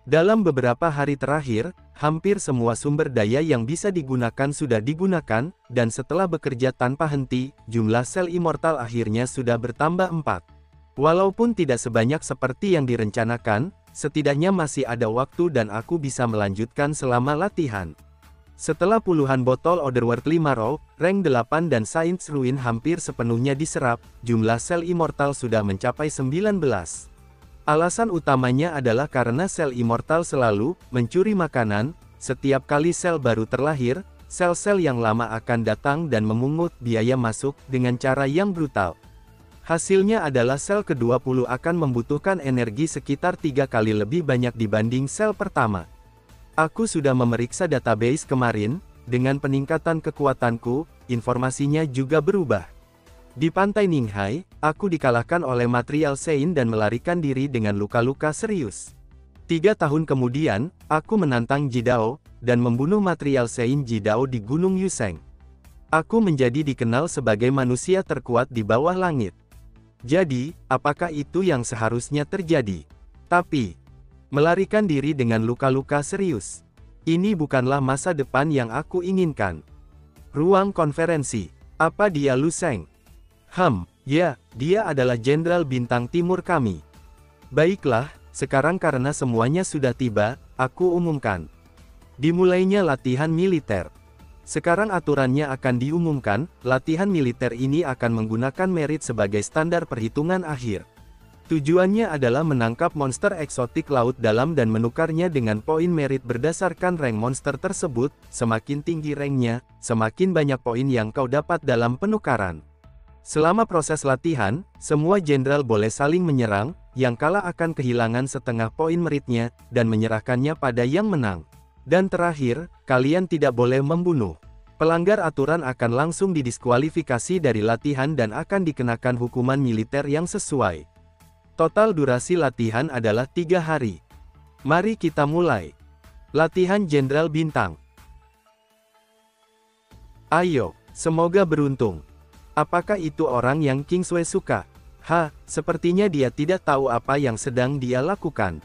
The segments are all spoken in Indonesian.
Dalam beberapa hari terakhir, hampir semua sumber daya yang bisa digunakan sudah digunakan, dan setelah bekerja tanpa henti, jumlah sel immortal akhirnya sudah bertambah 4. Walaupun tidak sebanyak seperti yang direncanakan, setidaknya masih ada waktu dan aku bisa melanjutkan selama latihan. Setelah puluhan botol Otherworld 5 Raw, rank 8 dan Saints Ruin hampir sepenuhnya diserap, jumlah sel immortal sudah mencapai 19. Alasan utamanya adalah karena sel immortal selalu mencuri makanan. Setiap kali sel baru terlahir, sel-sel yang lama akan datang dan memungut biaya masuk dengan cara yang brutal. Hasilnya adalah sel ke-20 akan membutuhkan energi sekitar 3 kali lebih banyak dibanding sel pertama. Aku sudah memeriksa database kemarin, dengan peningkatan kekuatanku, informasinya juga berubah. Di pantai Ninghai, aku dikalahkan oleh Material Sein dan melarikan diri dengan luka-luka serius. 3 tahun kemudian, aku menantang Jidao, dan membunuh Material Sein Jidao di Gunung Yuseng. Aku menjadi dikenal sebagai manusia terkuat di bawah langit. Jadi, apakah itu yang seharusnya terjadi? Tapi, melarikan diri dengan luka-luka serius. Ini bukanlah masa depan yang aku inginkan. Ruang konferensi. Apa dia Lu Sheng? Ya, dia adalah Jenderal Bintang Timur kami. Baiklah, sekarang karena semuanya sudah tiba, aku umumkan. Dimulainya latihan militer. Sekarang aturannya akan diumumkan, latihan militer ini akan menggunakan merit sebagai standar perhitungan akhir. Tujuannya adalah menangkap monster eksotik laut dalam dan menukarnya dengan poin merit berdasarkan rank monster tersebut. Semakin tinggi ranknya, semakin banyak poin yang kau dapat dalam penukaran. Selama proses latihan, semua jenderal boleh saling menyerang, yang kalah akan kehilangan setengah poin meritnya, dan menyerahkannya pada yang menang. Dan terakhir, kalian tidak boleh membunuh. Pelanggar aturan akan langsung didiskualifikasi dari latihan dan akan dikenakan hukuman militer yang sesuai. Total durasi latihan adalah 3 hari. Mari kita mulai. Latihan Jenderal Bintang. Ayo, semoga beruntung. Apakah itu orang yang Kingsway suka? Sepertinya dia tidak tahu apa yang sedang dia lakukan.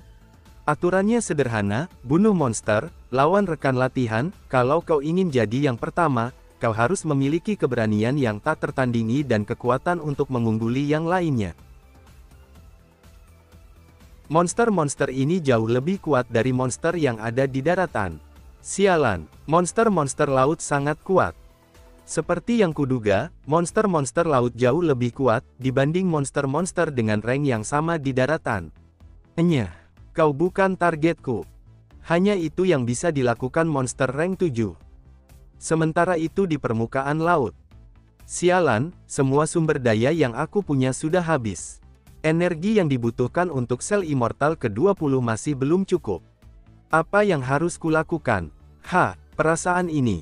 Aturannya sederhana, bunuh monster, lawan rekan latihan. Kalau kau ingin jadi yang pertama, kau harus memiliki keberanian yang tak tertandingi dan kekuatan untuk mengungguli yang lainnya. Monster-monster ini jauh lebih kuat dari monster yang ada di daratan. Sialan, monster-monster laut sangat kuat. Seperti yang kuduga, monster-monster laut jauh lebih kuat dibanding monster-monster dengan rank yang sama di daratan. Kau bukan targetku. Hanya itu yang bisa dilakukan monster rank 7. Sementara itu di permukaan laut. Sialan, semua sumber daya yang aku punya sudah habis. Energi yang dibutuhkan untuk sel immortal ke-20 masih belum cukup. Apa yang harus kulakukan? Perasaan ini.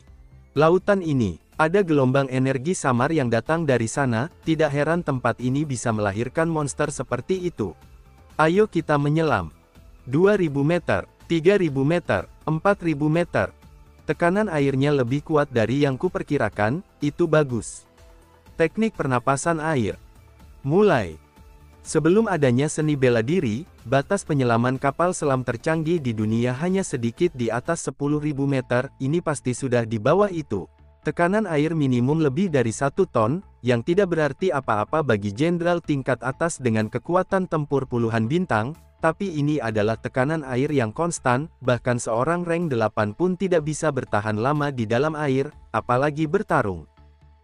Lautan ini. Ada gelombang energi samar yang datang dari sana, tidak heran tempat ini bisa melahirkan monster seperti itu. Ayo kita menyelam. 2000 meter, 3000 meter, 4000 meter. Tekanan airnya lebih kuat dari yang kuperkirakan, itu bagus. Teknik pernapasan air. Mulai. Sebelum adanya seni bela diri, batas penyelaman kapal selam tercanggih di dunia hanya sedikit di atas 10.000 meter, ini pasti sudah di bawah itu. Tekanan air minimum lebih dari 1 ton, yang tidak berarti apa-apa bagi jenderal tingkat atas dengan kekuatan tempur puluhan bintang, tapi ini adalah tekanan air yang konstan, bahkan seorang rank 8 pun tidak bisa bertahan lama di dalam air, apalagi bertarung.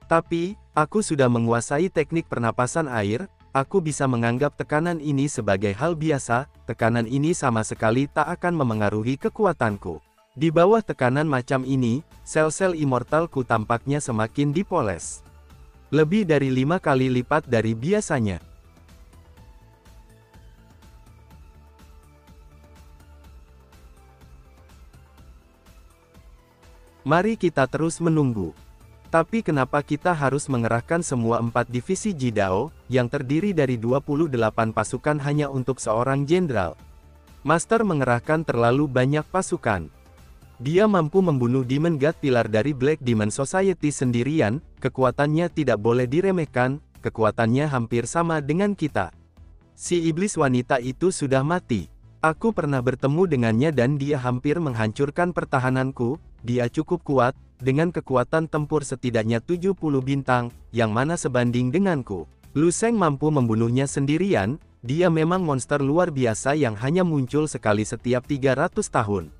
Tapi, aku sudah menguasai teknik pernapasan air, aku bisa menganggap tekanan ini sebagai hal biasa, tekanan ini sama sekali tak akan memengaruhi kekuatanku. Di bawah tekanan macam ini, sel-sel immortalku tampaknya semakin dipoles. Lebih dari 5 kali lipat dari biasanya. Mari kita terus menunggu. Tapi kenapa kita harus mengerahkan semua 4 divisi Jidao, yang terdiri dari 28 pasukan hanya untuk seorang jenderal? Master mengerahkan terlalu banyak pasukan. Dia mampu membunuh Demon God Pilar dari Black Demon Society sendirian, kekuatannya tidak boleh diremehkan, kekuatannya hampir sama dengan kita. Si iblis wanita itu sudah mati. Aku pernah bertemu dengannya dan dia hampir menghancurkan pertahananku. Dia cukup kuat, dengan kekuatan tempur setidaknya 70 bintang, yang mana sebanding denganku. Lu Sheng mampu membunuhnya sendirian. Dia memang monster luar biasa yang hanya muncul sekali setiap 300 tahun.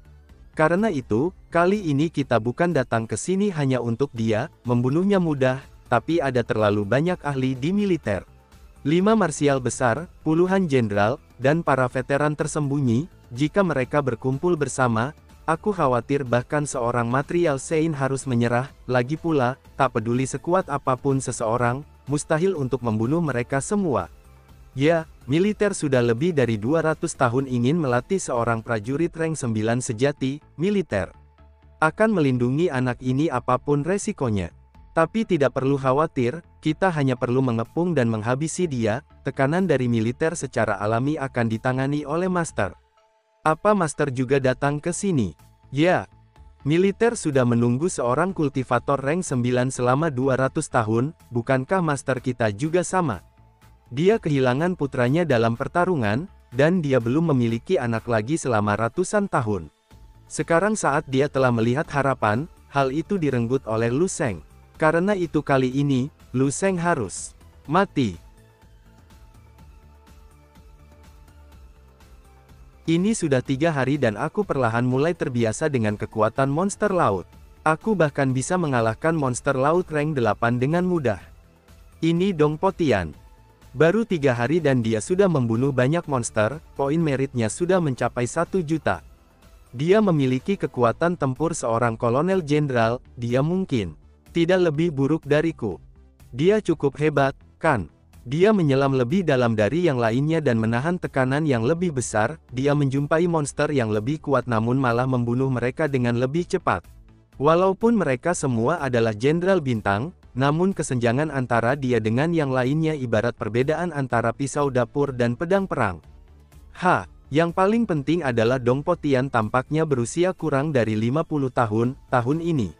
Karena itu, kali ini kita bukan datang ke sini hanya untuk dia, membunuhnya mudah, tapi ada terlalu banyak ahli di militer. 5 marsial besar, puluhan jenderal, dan para veteran tersembunyi. Jika mereka berkumpul bersama, aku khawatir bahkan seorang material Sein harus menyerah. Lagi pula, tak peduli sekuat apapun seseorang, mustahil untuk membunuh mereka semua. Ya, militer sudah lebih dari 200 tahun ingin melatih seorang prajurit rank 9 sejati. Militer akan melindungi anak ini apapun resikonya. Tapi tidak perlu khawatir, kita hanya perlu mengepung dan menghabisi dia. Tekanan dari militer secara alami akan ditangani oleh Master. Apa Master juga datang ke sini? Ya, militer sudah menunggu seorang kultivator rank 9 selama 200 tahun, bukankah Master kita juga sama? Dia kehilangan putranya dalam pertarungan, dan dia belum memiliki anak lagi selama ratusan tahun. Sekarang saat dia telah melihat harapan, hal itu direnggut oleh Lu Sheng. Karena itu kali ini, Lu Sheng harus mati. Ini sudah 3 hari dan aku perlahan mulai terbiasa dengan kekuatan monster laut. Aku bahkan bisa mengalahkan monster laut rank 8 dengan mudah. Ini Dong Po Tian. Baru 3 hari dan dia sudah membunuh banyak monster, poin meritnya sudah mencapai 1 juta. Dia memiliki kekuatan tempur seorang kolonel jenderal, dia mungkin tidak lebih buruk dariku. Dia cukup hebat, kan? Dia menyelam lebih dalam dari yang lainnya dan menahan tekanan yang lebih besar. Dia menjumpai monster yang lebih kuat namun malah membunuh mereka dengan lebih cepat. Walaupun mereka semua adalah jenderal bintang, namun kesenjangan antara dia dengan yang lainnya ibarat perbedaan antara pisau dapur dan pedang perang. Yang paling penting adalah Dong Po Tian tampaknya berusia kurang dari 50 tahun ini.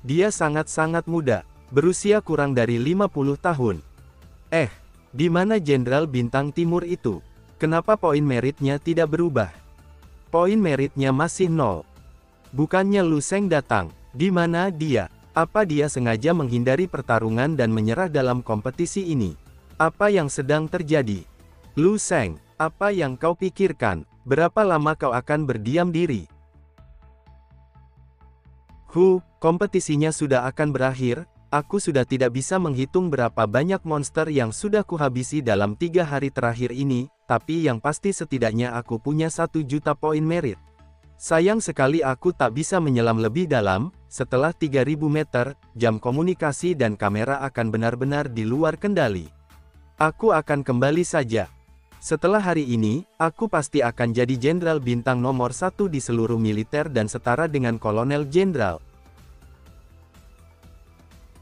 Dia sangat-sangat muda, berusia kurang dari 50 tahun. Di mana jenderal bintang timur itu? Kenapa poin meritnya tidak berubah? Poin meritnya masih 0. Bukannya Lu Sheng datang, di mana dia? Apa dia sengaja menghindari pertarungan dan menyerah dalam kompetisi ini? Apa yang sedang terjadi? Lu Sheng, apa yang kau pikirkan? Berapa lama kau akan berdiam diri? Kompetisinya sudah akan berakhir. Aku sudah tidak bisa menghitung berapa banyak monster yang sudah kuhabisi dalam 3 hari terakhir ini, tapi yang pasti setidaknya aku punya 1 juta poin merit. Sayang sekali aku tak bisa menyelam lebih dalam. Setelah 3000 meter, jam komunikasi dan kamera akan benar-benar di luar kendali. Aku akan kembali saja. Setelah hari ini, aku pasti akan jadi jenderal bintang nomor 1 di seluruh militer dan setara dengan kolonel jenderal.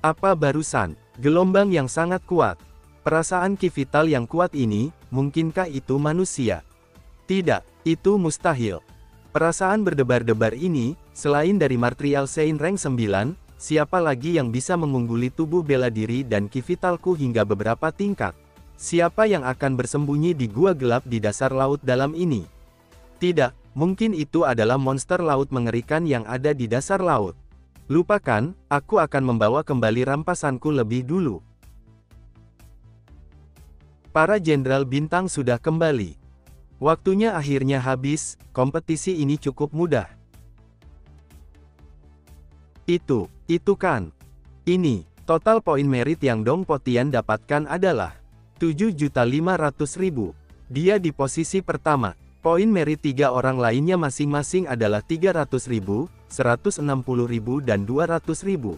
Apa barusan? Gelombang yang sangat kuat. Perasaan ki vital yang kuat ini, mungkinkah itu manusia? Tidak, itu mustahil. Perasaan berdebar-debar ini, selain dari Martial Sein rank 9, siapa lagi yang bisa mengungguli tubuh bela diri dan ki vitalku hingga beberapa tingkat? Siapa yang akan bersembunyi di gua gelap di dasar laut dalam ini? Tidak, mungkin itu adalah monster laut mengerikan yang ada di dasar laut. Lupakan, aku akan membawa kembali rampasanku lebih dulu. Para jenderal bintang sudah kembali. Waktunya akhirnya habis, kompetisi ini cukup mudah. Itu kan. Ini, total poin merit yang Dong Po Tian dapatkan adalah 7.500.000. Dia di posisi pertama. Poin merit 3 orang lainnya masing-masing adalah 300.000, 160.000 dan 200.000.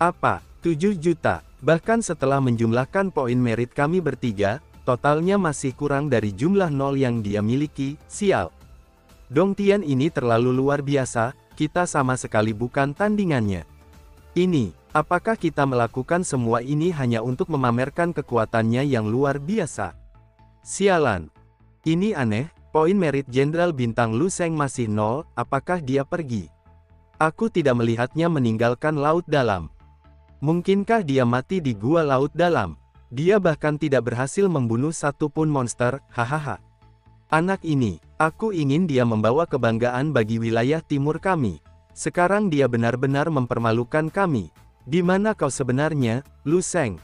Apa? 7 juta. Bahkan setelah menjumlahkan poin merit kami bertiga, totalnya masih kurang dari jumlah 0 yang dia miliki. Sial. Dong Tian ini terlalu luar biasa, kita sama sekali bukan tandingannya. Ini, apakah kita melakukan semua ini hanya untuk memamerkan kekuatannya yang luar biasa? Sialan. Ini aneh, poin merit Jenderal Bintang Lu Sheng masih 0, apakah dia pergi? Aku tidak melihatnya meninggalkan laut dalam. Mungkinkah dia mati di gua laut dalam? Dia bahkan tidak berhasil membunuh satupun monster, hahaha. Anak ini, aku ingin dia membawa kebanggaan bagi wilayah timur kami. Sekarang dia benar-benar mempermalukan kami. Di mana kau sebenarnya, Lu Sheng?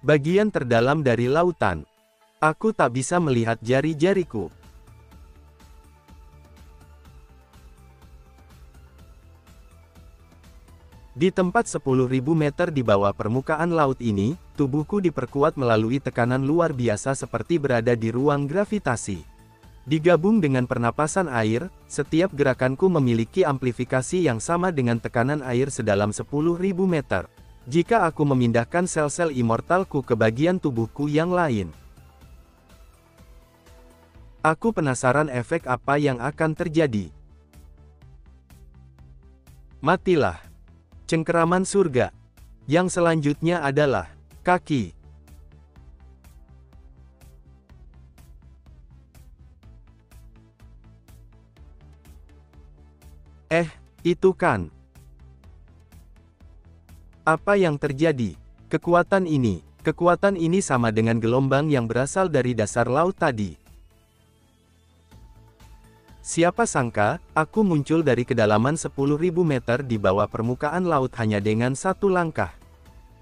Bagian terdalam dari lautan. Aku tak bisa melihat jari-jariku. Di tempat 10.000 meter di bawah permukaan laut ini, tubuhku diperkuat melalui tekanan luar biasa seperti berada di ruang gravitasi. Digabung dengan pernapasan air, setiap gerakanku memiliki amplifikasi yang sama dengan tekanan air sedalam 10.000 meter. Jika aku memindahkan sel-sel immortalku ke bagian tubuhku yang lain, aku penasaran efek apa yang akan terjadi. Matilah. Cengkeraman surga. Yang selanjutnya adalah kaki. Itu kan. Apa yang terjadi? Kekuatan ini sama dengan gelombang yang berasal dari dasar laut tadi. Siapa sangka, aku muncul dari kedalaman 10.000 meter di bawah permukaan laut hanya dengan satu langkah.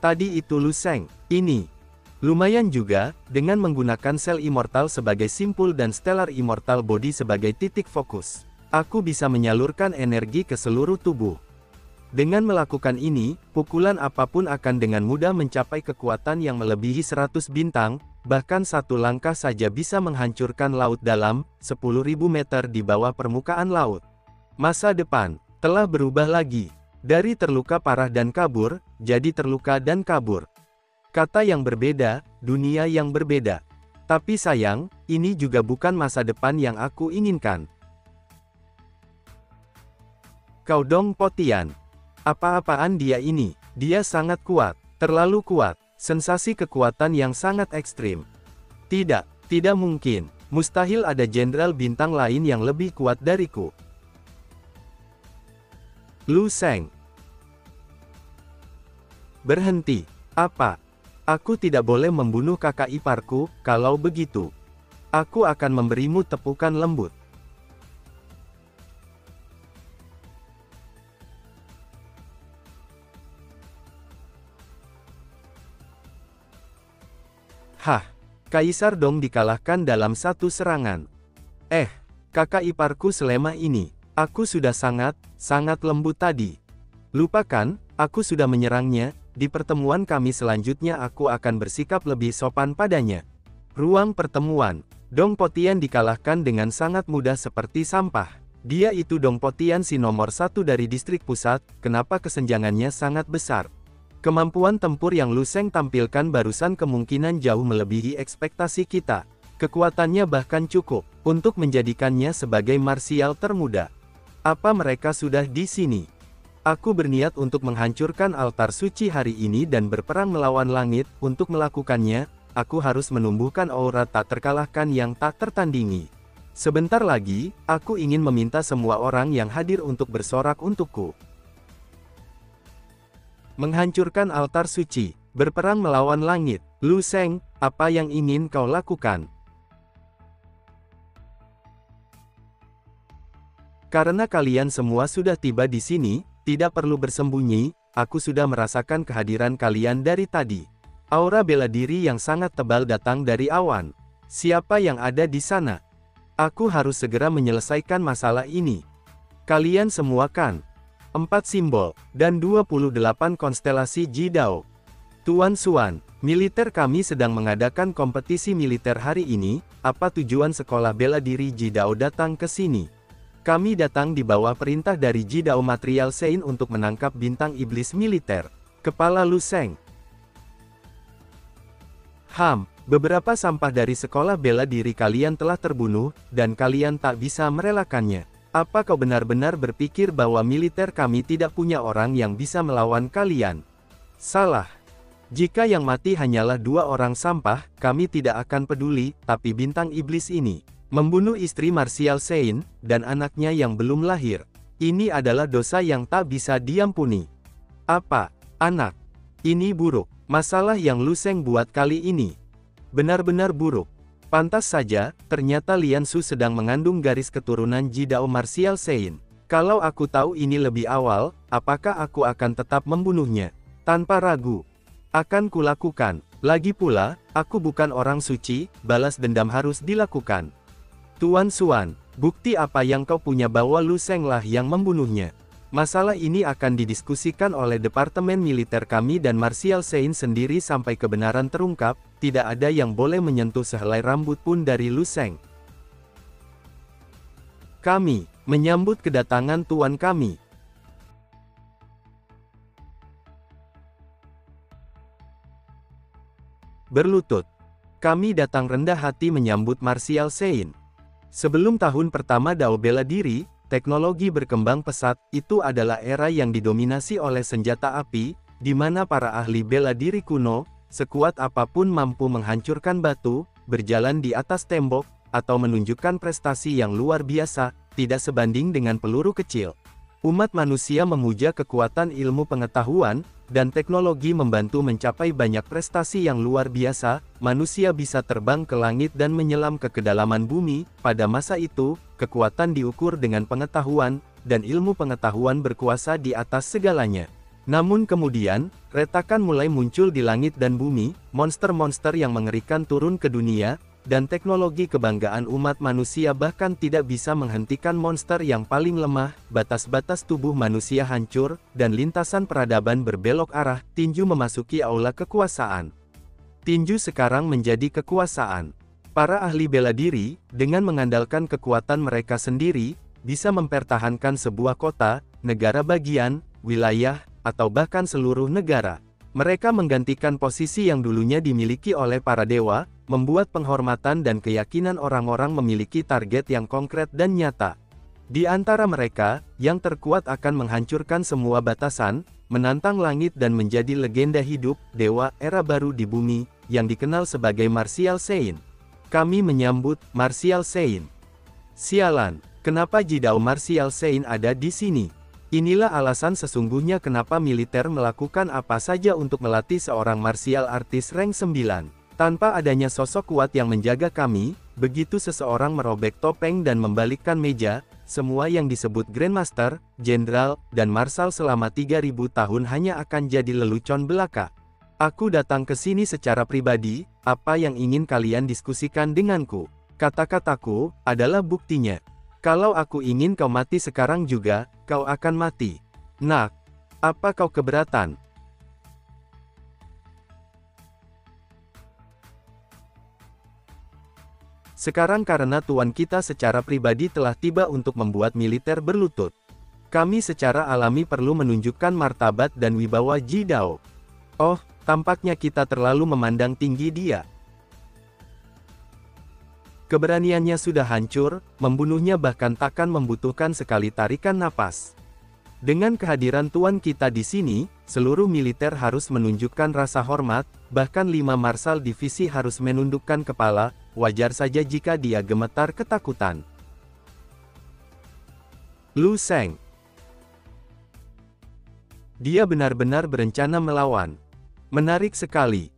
Tadi itu Lu Sheng. Ini lumayan juga, dengan menggunakan sel immortal sebagai simpul dan stellar immortal body sebagai titik fokus. Aku bisa menyalurkan energi ke seluruh tubuh. Dengan melakukan ini, pukulan apapun akan dengan mudah mencapai kekuatan yang melebihi 100 bintang, bahkan satu langkah saja bisa menghancurkan laut dalam 10.000 meter di bawah permukaan laut. Masa depan telah berubah lagi. Dari terluka parah dan kabur, jadi terluka dan kabur. Kata yang berbeda, dunia yang berbeda. Tapi sayang, ini juga bukan masa depan yang aku inginkan. Kau Dong Potian. Apa-apaan dia ini? Dia sangat kuat, terlalu kuat. Sensasi kekuatan yang sangat ekstrim. Tidak mungkin. Mustahil ada jenderal bintang lain yang lebih kuat dariku. Lu Sheng. Berhenti. Apa? Aku tidak boleh membunuh kakak iparku, kalau begitu. Aku akan memberimu tepukan lembut. Hah, Kaisar Dong dikalahkan dalam satu serangan. Kakak iparku selemah ini. Aku sudah sangat lembut tadi. Lupakan, aku sudah menyerangnya. Di pertemuan kami selanjutnya aku akan bersikap lebih sopan padanya. Ruang pertemuan. Dong Potian dikalahkan dengan sangat mudah seperti sampah. Dia itu Dong Potian si nomor 1 dari distrik pusat, kenapa kesenjangannya sangat besar? Kemampuan tempur yang Lu Sheng tampilkan barusan kemungkinan jauh melebihi ekspektasi kita. Kekuatannya bahkan cukup untuk menjadikannya sebagai marsial termuda. Apa mereka sudah di sini? Aku berniat untuk menghancurkan altar suci hari ini dan berperang melawan langit. Untuk melakukannya, aku harus menumbuhkan aura tak terkalahkan yang tak tertandingi. Sebentar lagi, aku ingin meminta semua orang yang hadir untuk bersorak untukku. Menghancurkan altar suci, berperang melawan langit. Lu Sheng, apa yang ingin kau lakukan? Karena kalian semua sudah tiba di sini, tidak perlu bersembunyi, aku sudah merasakan kehadiran kalian dari tadi. Aura bela diri yang sangat tebal datang dari awan. Siapa yang ada di sana? Aku harus segera menyelesaikan masalah ini. Kalian semua kan? 4 simbol, dan 28 konstelasi Jidao. Tuan Xuan, militer kami sedang mengadakan kompetisi militer hari ini. Apa tujuan sekolah bela diri Jidao datang ke sini? Kami datang di bawah perintah dari Jidao Material Sein untuk menangkap bintang iblis militer. Kepala Lu Sheng. Beberapa sampah dari sekolah bela diri kalian telah terbunuh, dan kalian tak bisa merelakannya. Apa kau benar-benar berpikir bahwa militer kami tidak punya orang yang bisa melawan kalian? Salah. Jika yang mati hanyalah 2 orang sampah, kami tidak akan peduli, tapi bintang iblis ini membunuh istri Martial Sein, dan anaknya yang belum lahir. Ini adalah dosa yang tak bisa diampuni. Apa? Anak? Ini buruk. Masalah yang Lu Sheng buat kali ini benar-benar buruk. Pantas saja, ternyata Lian Su sedang mengandung garis keturunan Jidao Martial Sein. Kalau aku tahu ini lebih awal, apakah aku akan tetap membunuhnya? Tanpa ragu, akan kulakukan. Lagi pula, aku bukan orang suci, balas dendam harus dilakukan. Tuan Xuan, bukti apa yang kau punya bahwa Lu Sheng lah yang membunuhnya? Masalah ini akan didiskusikan oleh Departemen Militer kami dan Martial Sein sendiri sampai kebenaran terungkap, tidak ada yang boleh menyentuh sehelai rambut pun dari Lu Sheng. Kami menyambut kedatangan tuan kami. Berlutut. Kami datang rendah hati menyambut Martial Sein. Sebelum tahun pertama Dao bela diri, teknologi berkembang pesat, itu adalah era yang didominasi oleh senjata api, di mana para ahli bela diri kuno, sekuat apapun mampu menghancurkan batu, berjalan di atas tembok, atau menunjukkan prestasi yang luar biasa, tidak sebanding dengan peluru kecil. Umat manusia memuja kekuatan ilmu pengetahuan, dan teknologi membantu mencapai banyak prestasi yang luar biasa. Manusia bisa terbang ke langit dan menyelam ke kedalaman bumi. Pada masa itu, kekuatan diukur dengan pengetahuan, dan ilmu pengetahuan berkuasa di atas segalanya. Namun kemudian, retakan mulai muncul di langit dan bumi, monster-monster yang mengerikan turun ke dunia, dan teknologi kebanggaan umat manusia bahkan tidak bisa menghentikan monster yang paling lemah. Batas-batas tubuh manusia hancur, dan lintasan peradaban berbelok arah. Tinju memasuki aula kekuasaan. Tinju sekarang menjadi kekuasaan. Para ahli bela diri, dengan mengandalkan kekuatan mereka sendiri, bisa mempertahankan sebuah kota, negara bagian, wilayah, atau bahkan seluruh negara. Mereka menggantikan posisi yang dulunya dimiliki oleh para dewa, membuat penghormatan dan keyakinan orang-orang memiliki target yang konkret dan nyata. Di antara mereka, yang terkuat akan menghancurkan semua batasan, menantang langit dan menjadi legenda hidup, dewa, era baru di bumi, yang dikenal sebagai Martial Sein. Kami menyambut Martial Sein. Sialan, kenapa Jidao Martial Sein ada di sini? Inilah alasan sesungguhnya kenapa militer melakukan apa saja untuk melatih seorang martial artis rank 9. Tanpa adanya sosok kuat yang menjaga kami, begitu seseorang merobek topeng dan membalikkan meja, semua yang disebut Grandmaster, Jenderal, dan Marshal selama 3000 tahun hanya akan jadi lelucon belaka. Aku datang ke sini secara pribadi, apa yang ingin kalian diskusikan denganku? Kata-kataku adalah buktinya. Kalau aku ingin kau mati sekarang juga, kau akan mati. Nak, apa kau keberatan? Sekarang karena tuan kita secara pribadi telah tiba untuk membuat militer berlutut. Kami secara alami perlu menunjukkan martabat dan wibawa Jidao. Oh, tampaknya kita terlalu memandang tinggi dia. Keberaniannya sudah hancur, membunuhnya bahkan takkan membutuhkan sekali tarikan napas. Dengan kehadiran tuan kita di sini, seluruh militer harus menunjukkan rasa hormat, bahkan 5 marsal divisi harus menundukkan kepala, wajar saja jika dia gemetar ketakutan. Lu Sheng. Dia benar-benar berencana melawan. Menarik sekali.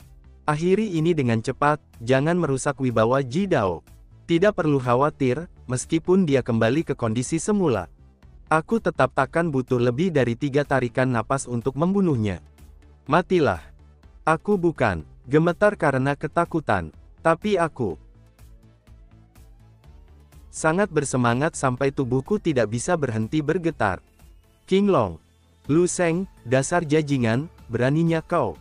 Akhiri ini dengan cepat, jangan merusak wibawa Jidao. Tidak perlu khawatir, meskipun dia kembali ke kondisi semula. Aku tetap takkan butuh lebih dari 3 tarikan napas untuk membunuhnya. Matilah. Aku bukan gemetar karena ketakutan, tapi aku sangat bersemangat sampai tubuhku tidak bisa berhenti bergetar. King Long. Lu Sheng, dasar jajingan, beraninya kau.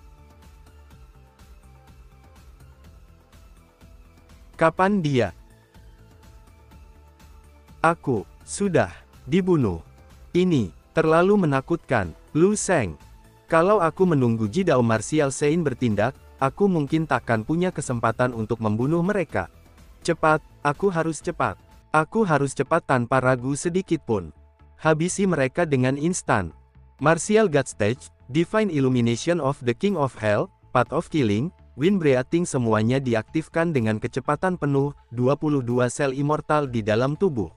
Kapan dia? Aku sudah dibunuh. Ini terlalu menakutkan, Lu Sheng. Kalau aku menunggu Jidao Martial Sein bertindak, aku mungkin takkan punya kesempatan untuk membunuh mereka. Cepat, aku harus cepat. Aku harus cepat tanpa ragu sedikit pun. Habisi mereka dengan instan. Martial God Stage, Divine Illumination of the King of Hell, Path of Killing, Wind Breathing semuanya diaktifkan dengan kecepatan penuh, 22 sel immortal di dalam tubuh.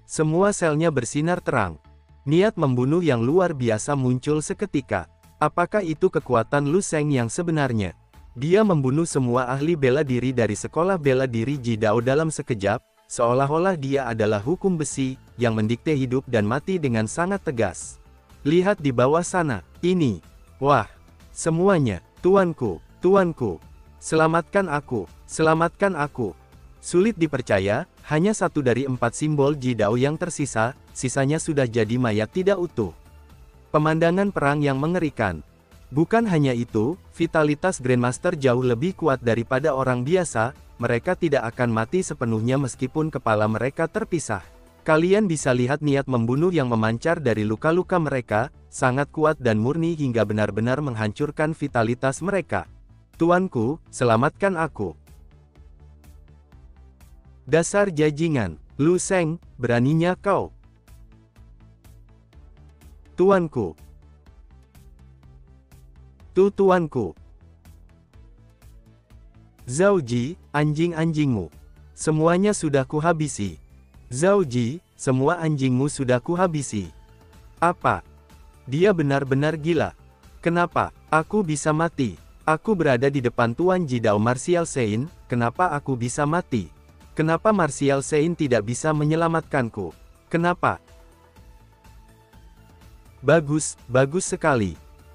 Semua selnya bersinar terang. Niat membunuh yang luar biasa muncul seketika. Apakah itu kekuatan Lu Sheng yang sebenarnya? Dia membunuh semua ahli bela diri dari sekolah bela diri Jidao dalam sekejap, seolah-olah dia adalah hukum besi, yang mendikte hidup dan mati dengan sangat tegas. Lihat di bawah sana, ini. Wah, semuanya, tuanku, tuanku. Selamatkan aku, selamatkan aku. Sulit dipercaya, hanya satu dari 4 simbol Jidao yang tersisa, sisanya sudah jadi mayat tidak utuh. Pemandangan perang yang mengerikan. Bukan hanya itu, vitalitas Grandmaster jauh lebih kuat daripada orang biasa, mereka tidak akan mati sepenuhnya meskipun kepala mereka terpisah. Kalian bisa lihat niat membunuh yang memancar dari luka-luka mereka, sangat kuat dan murni hingga benar-benar menghancurkan vitalitas mereka. Tuanku, selamatkan aku. Dasar jajingan, Lu Sheng, beraninya kau. Tuanku. Tuanku. Zhao Ji, anjing-anjingmu. Semuanya sudah kuhabisi. Zhao Ji, semua anjingmu sudah kuhabisi. Apa? Dia benar-benar gila. Kenapa aku bisa mati? Aku berada di depan Tuan Jidao Martial Sein, kenapa aku bisa mati? Kenapa Martial Sein tidak bisa menyelamatkanku? Kenapa? Bagus, bagus sekali.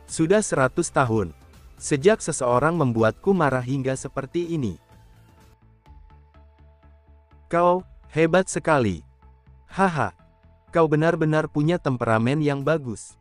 Sudah 100 tahun. Sejak seseorang membuatku marah hingga seperti ini. Kau, hebat sekali. Haha. Kau benar-benar punya temperamen yang bagus.